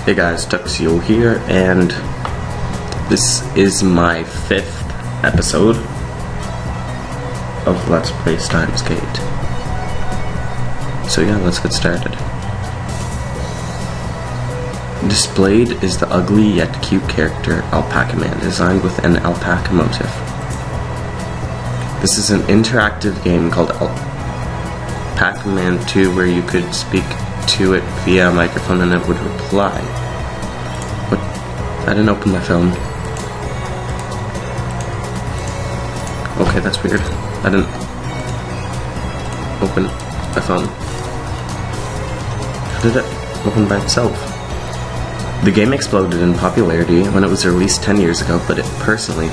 Hey guys, Tuxio here, and this is my 5th episode of Let's Play Steins. So yeah, let's get started. Displayed is the ugly yet cute character Alpaca Man, designed with an alpaca motif. This is an interactive game called Alpaca Man 2 where you could speak to it via a microphone and it would reply. What? I didn't open my phone. Okay, that's weird. I didn't open my phone. How did it open by itself? The game exploded in popularity when it was released 10 years ago, but personally,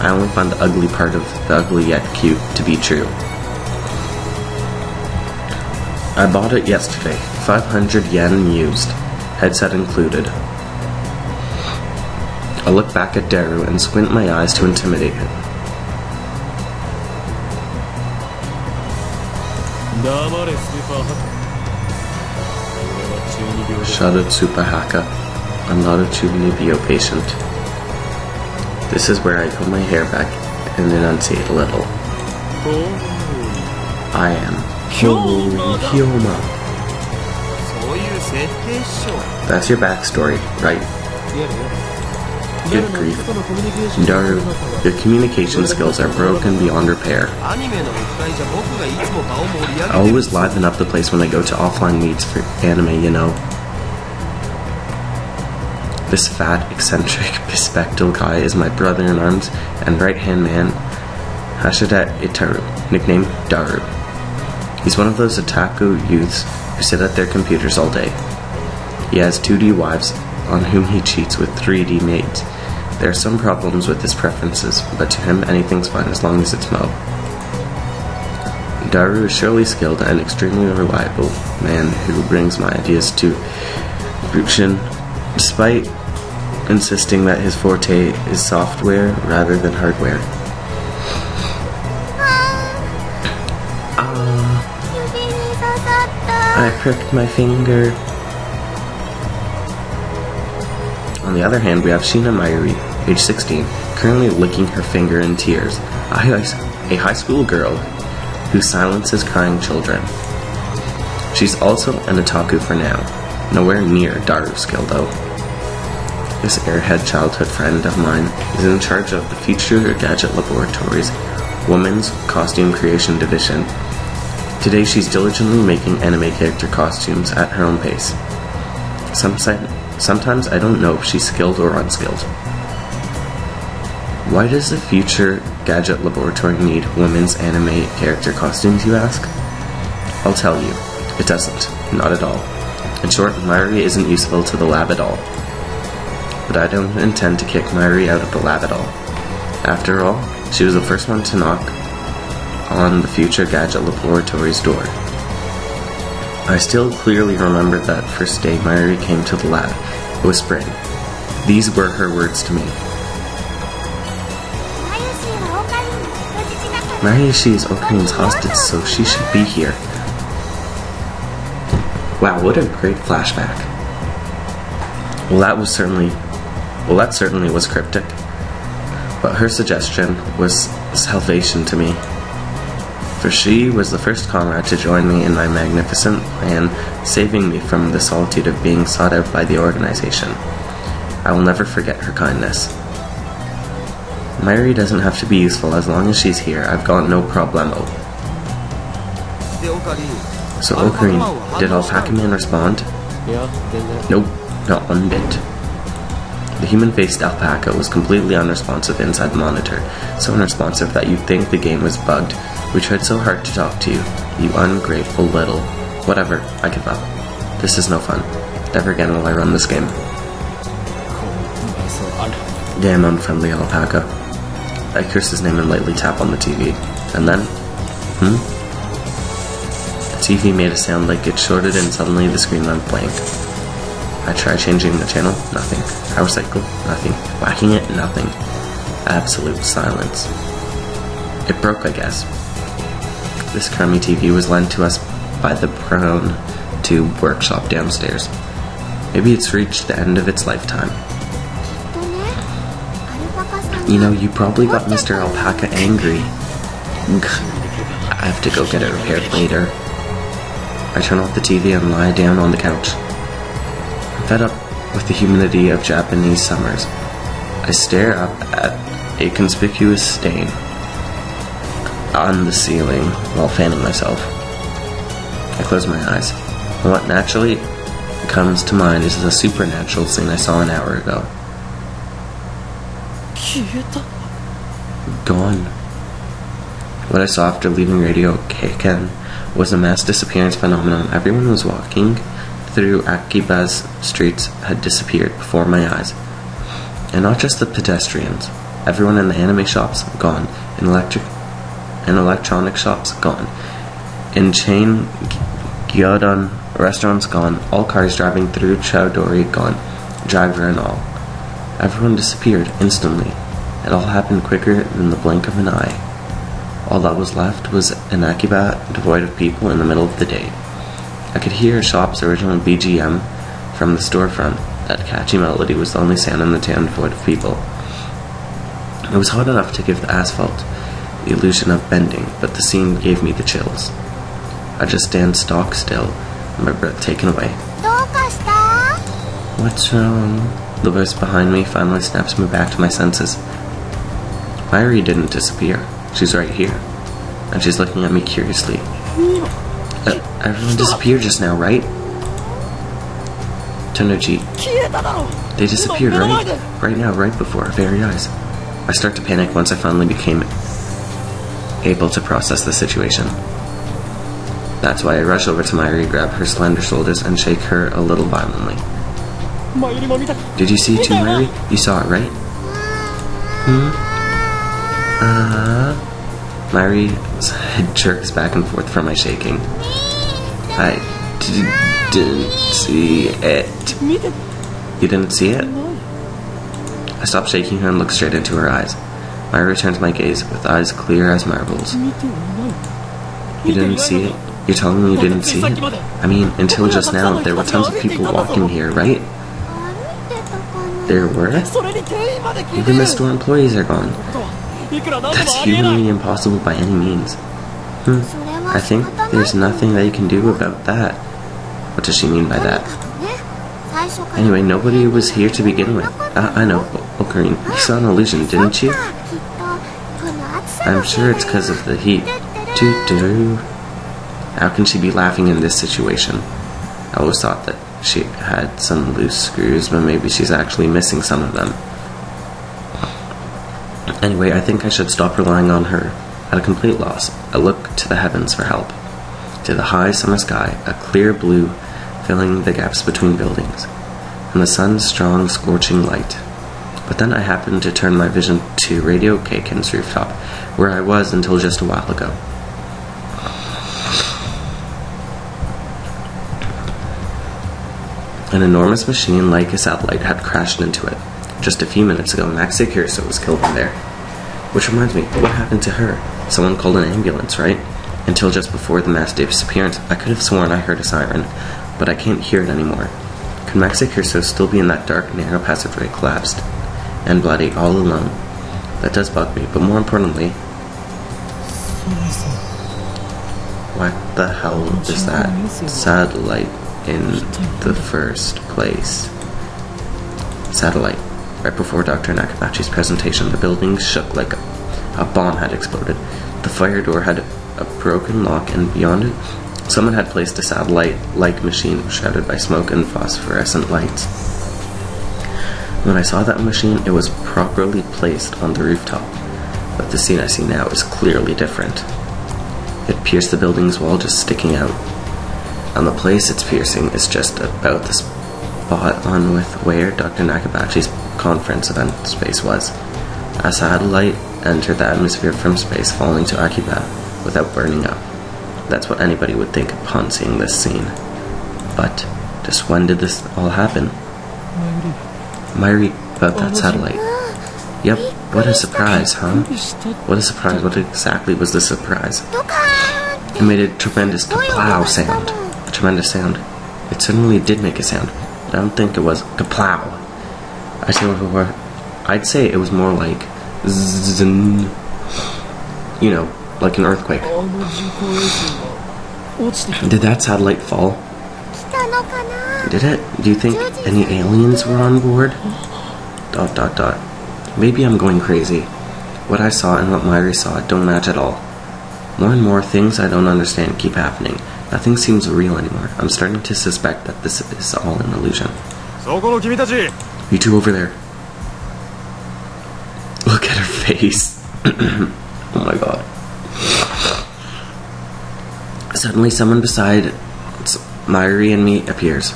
I only find the ugly part of the ugly yet cute to be true. I bought it yesterday, 500 yen used, headset included. I look back at Daru and squint my eyes to intimidate him. Shut it, Super Haka. I'm not a Chunibyo patient. This is where I pull my hair back and enunciate a little. I am Hyoma. That's your backstory, right? Good grief. Daru, your communication skills are broken beyond repair. I always liven up the place when I go to offline meets for anime, you know. This fat, eccentric, bespectacled guy is my brother in arms and right-hand man, Hashida Itaru, nicknamed Daru. He's one of those otaku youths who sit at their computers all day. He has 2D wives on whom he cheats with 3D maids. There are some problems with his preferences, but to him anything's fine as long as it's Mo. Daru is surely skilled and extremely reliable man who brings my ideas to fruition, despite insisting that his forte is software rather than hardware. I pricked my finger. On the other hand, we have Shina Mayuri, age 16, currently licking her finger in tears, a high school girl who silences crying children. She's also an otaku for now, nowhere near Daru's skill though. This airhead childhood friend of mine is in charge of the Future Gadget Laboratory's Women's Costume Creation Division. Today she's diligently making anime character costumes at her own pace. Sometimes I don't know if she's skilled or unskilled. Why does the Future Gadget Laboratory need women's anime character costumes, you ask? I'll tell you, it doesn't. Not at all. In short, Mayuri isn't useful to the lab at all. But I don't intend to kick Mayuri out of the lab at all. After all, she was the first one to knock on the Future Gadget Laboratory's door. I still clearly remember that first day Mayuri came to the lab. It was spring. These were her words to me. Mayushi is Okarin's hostage, so she should be here. Wow, what a great flashback. That certainly was cryptic, but her suggestion was salvation to me. For she was the first comrade to join me in my magnificent plan, saving me from the solitude of being sought out by the organization. I will never forget her kindness. Mayuri doesn't have to be useful as long as she's here. I've got no problemo. So Okarin, did Alpaca Man respond? Nope, not one bit. The human-faced alpaca was completely unresponsive inside the monitor, so unresponsive that you'd think the game was bugged. We tried so hard to talk to you, you ungrateful little... Whatever, I give up. This is no fun. Never again will I run this game. Damn unfriendly alpaca. I curse his name and lightly tap on the TV. And then... The TV made a sound like it shorted and suddenly the screen went blank. I try changing the channel, nothing. Power cycle, nothing. Whacking it, nothing. Absolute silence. It broke, I guess. This crummy TV was lent to us by the prone to workshop downstairs. Maybe it's reached the end of its lifetime. You know, you probably got Mr. Alpaca angry. I have to go get it repaired later. I turn off the TV and lie down on the couch. I'm fed up with the humidity of Japanese summers. I stare up at a conspicuous stain on the ceiling while fanning myself. I close my eyes. And what naturally comes to mind is the supernatural scene I saw an hour ago. Gone. What I saw after leaving Radio Keiken was a mass disappearance phenomenon. Everyone was walking through Akiba's streets had disappeared before my eyes. And not just the pedestrians. Everyone in the anime shops, gone. In electronic shops, gone. In chain gyudon restaurants, gone. All cars driving through Chowdori, gone. Driver and all. Everyone disappeared instantly. It all happened quicker than the blink of an eye. All that was left was an Akiba devoid of people in the middle of the day. I could hear a shop's original BGM from the storefront. That catchy melody was the only sound in the town devoid of people. It was hot enough to give the asphalt the illusion of bending, but the scene gave me the chills. I just stand stock still, my breath taken away. What's wrong? The voice behind me finally snaps me back to my senses. Myri didn't disappear. She's right here. And she's looking at me curiously. Everyone disappeared just now, right? Tonoji. They disappeared, right? Right now, right before our very eyes. I start to panic once I finally became able to process the situation. That's why I rush over to Myri, grab her slender shoulders, and shake her a little violently. Did you see it too, Myri? You saw it, right? Myri's head jerks back and forth from my shaking. I didn't see it. You didn't see it? I stop shaking her and look straight into her eyes. Myri returns my gaze with eyes clear as marbles. You didn't see it? You're telling me you didn't see it? I mean, until just now, there were tons of people walking here, right? There were? Even the store employees are gone. That's humanly impossible by any means. I think there's nothing that you can do about that. What does she mean by that? Anyway, nobody was here to begin with. I know, Ocarine, you saw an illusion, didn't you? I'm sure it's because of the heat. Doo-doo. How can she be laughing in this situation? I always thought that she had some loose screws, but maybe she's actually missing some of them. Anyway, I think I should stop relying on her. At a complete loss, I look to the heavens for help. To the high summer sky, a clear blue filling the gaps between buildings, and the sun's strong, scorching light. But then I happened to turn my vision to Radio Keiken's rooftop, where I was until just a while ago. An enormous machine like a satellite had crashed into it. Just a few minutes ago, Maxie Kirso was killed in there. Which reminds me, what happened to her? Someone called an ambulance, right? Until just before the mass disappearance, I could have sworn I heard a siren, but I can't hear it anymore. Could Maxie Kirso still be in that dark, narrow passageway, collapsed and bloody, all alone? That does bug me, but more importantly, what the hell is that satellite in the first place? Satellite. Right before Dr. Nakabachi's presentation, the building shook like a bomb had exploded. The fire door had a broken lock, and beyond it, someone had placed a satellite-like machine shrouded by smoke and phosphorescent lights. When I saw that machine, it was properly placed on the rooftop, but the scene I see now is clearly different. It pierced the building's wall, just sticking out. And the place it's piercing is just about the spot on with where Dr. Nakabachi's conference event space was. A satellite entered the atmosphere from space, falling to Akiba without burning up. That's what anybody would think upon seeing this scene. But just when did this all happen? Myri, about that satellite. Yep, what a surprise, huh? What a surprise. What exactly was the surprise? It made a tremendous plow sound. A tremendous sound. It certainly did make a sound. I don't think it was kaplow. I'd say it was more like zzz, you know, like an earthquake. Did that satellite fall? Did it? Do you think any aliens were on board? ... Maybe I'm going crazy. What I saw and what Myri saw don't match at all. More and more things I don't understand keep happening. Nothing seems real anymore. I'm starting to suspect that this is all an illusion. You two over there. Look at her face. Oh my god. Suddenly someone beside Myri and me appears.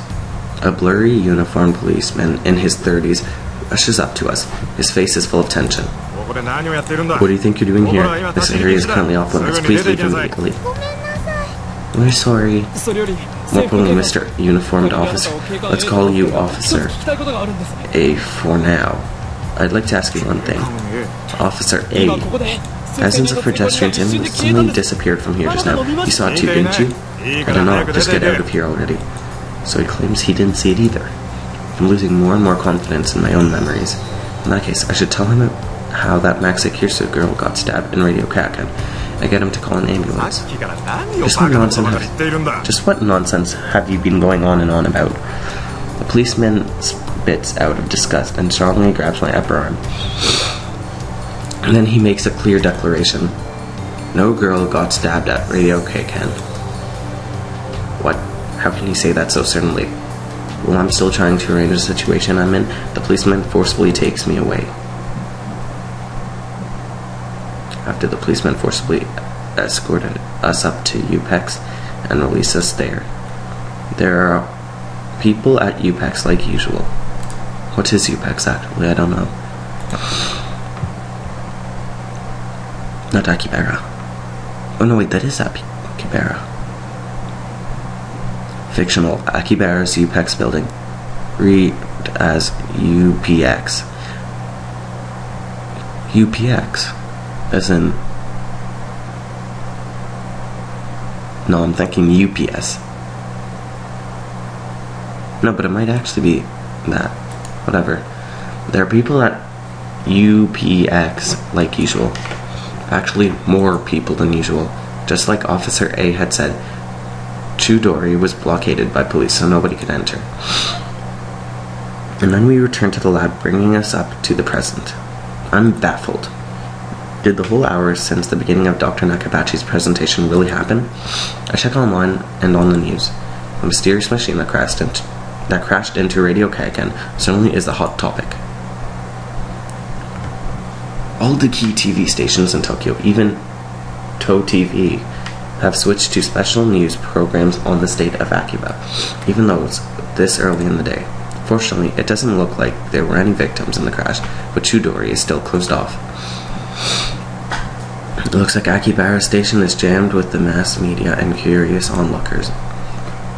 A blurry uniformed policeman in his 30s rushes up to us. His face is full of tension. What do you think you're doing here? This area is currently off limits. Please leave immediately. We're sorry. More importantly, Mr. Uniformed Officer. Let's call you Officer A for now. I'd like to ask you one thing. Officer A. Thousands of pedestrians instantly disappeared from here just now. You saw it too, didn't you? I don't know. Just get out of here already. So he claims he didn't see it either. I'm losing more and more confidence in my own memories. In that case, I should tell him how that Maxi Kirsu girl got stabbed in Radio Kakan and get him to call an ambulance. Just what nonsense have you been going on and on about? The policeman spits out of disgust and strongly grabs my upper arm. And then he makes a clear declaration. No girl got stabbed at Radio Kakan. What? How can you say that so certainly? While I'm still trying to arrange the situation I'm in, the policeman forcefully takes me away. After the policeman forcibly escorted us up to UPEX and released us there. There are people at UPEX like usual. What is UPEX actually? I don't know. Not Akibara. Oh no, wait, that is Akibara. Fictional. Akibara's UPEX building. Read as UPX. UPX? As in... No, I'm thinking UPS. No, but it might actually be that. Whatever. There are people at UPX like usual. Actually, more people than usual. Just like Officer A had said, Chudori was blockaded by police so nobody could enter. And then we returned to the lab, bringing us up to the present. I'm baffled. Did the whole hour since the beginning of Dr. Nakabachi's presentation really happen? I check online and on the news. A mysterious machine that crashed into Radio Kaken certainly is the hot topic. All the key TV stations in Tokyo, even To TV, have switched to special news programs on the state of Akiba, even though it's this early in the day. Fortunately, it doesn't look like there were any victims in the crash, but Chudori is still closed off. It looks like Akibara Station is jammed with the mass media and curious onlookers.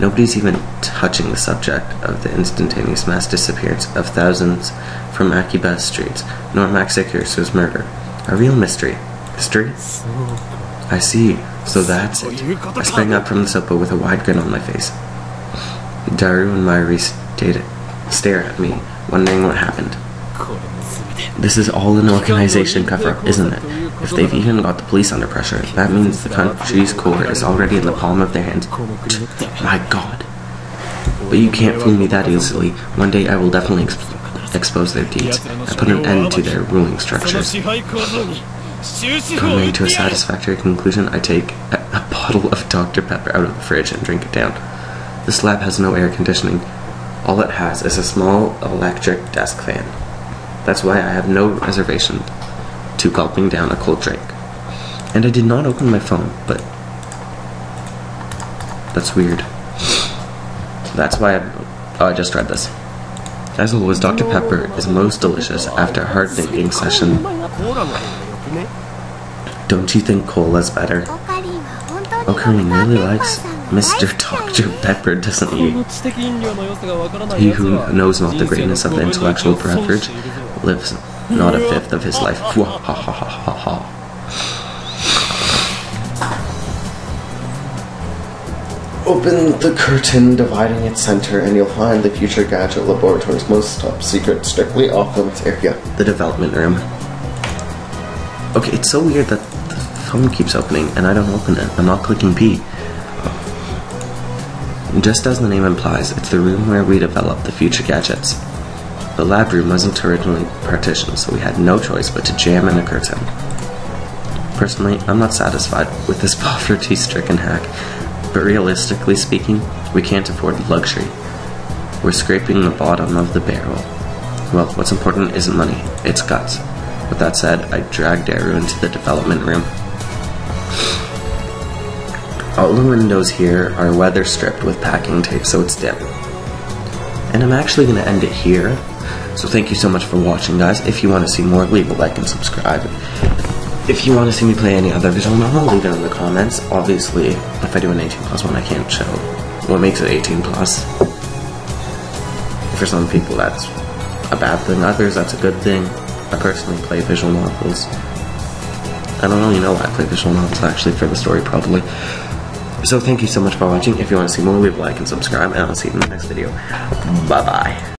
Nobody's even touching the subject of the instantaneous mass disappearance of thousands from Akiba's streets, nor Maxi Kirsu's murder. A real mystery. History? I see. So that's it. I sprang up from the sofa with a wide grin on my face. Daru and Myri stare at me, wondering what happened. This is all an organization cover-up, isn't it? If they've even got the police under pressure, that means the country's core is already in the palm of their hands. My god. But you can't fool me that easily. One day I will definitely expose their deeds and put an end to their ruling structures. Coming to a satisfactory conclusion, I take a bottle of Dr. Pepper out of the fridge and drink it down. This lab has no air conditioning. All it has is a small electric desk fan. That's why I have no reservation to gulping down a cold drink. And I did not open my phone, but that's weird. That's why I just read this. As always, Dr. Pepper is most delicious after a hard-thinking session. Don't you think cola's better? Ocarina really likes Mr. Dr. Pepper, doesn't he? He who knows not the greatness of the intellectual beverage lives not a fifth of his life. Ha ha ha ha ha. Open the curtain dividing its center and you'll find the Future Gadget Laboratory's most top secret, strictly off-limits area. The development room. Okay, it's so weird that the phone keeps opening and I don't open it. I'm not clicking P. Just as the name implies, it's the room where we develop the future gadgets. The lab room wasn't originally partitioned, so we had no choice but to jam in a curtain. Personally, I'm not satisfied with this poverty-stricken hack, but realistically speaking, we can't afford the luxury. We're scraping the bottom of the barrel. Well, what's important isn't money, it's guts. With that said, I dragged Daru into the development room. All the windows here are weather stripped with packing tape so it's dim. And I'm actually going to end it here. So thank you so much for watching, guys. If you want to see more, leave a like and subscribe. If you want to see me play any other visual novel, leave it in the comments. Obviously, if I do an 18+ one, I can't show what makes it 18+. For some people, that's a bad thing. Others, that's a good thing. I personally play visual novels. I don't really know why I play visual novels, actually, for the story, probably. So thank you so much for watching. If you want to see more, leave a like and subscribe, and I'll see you in the next video. Bye-bye.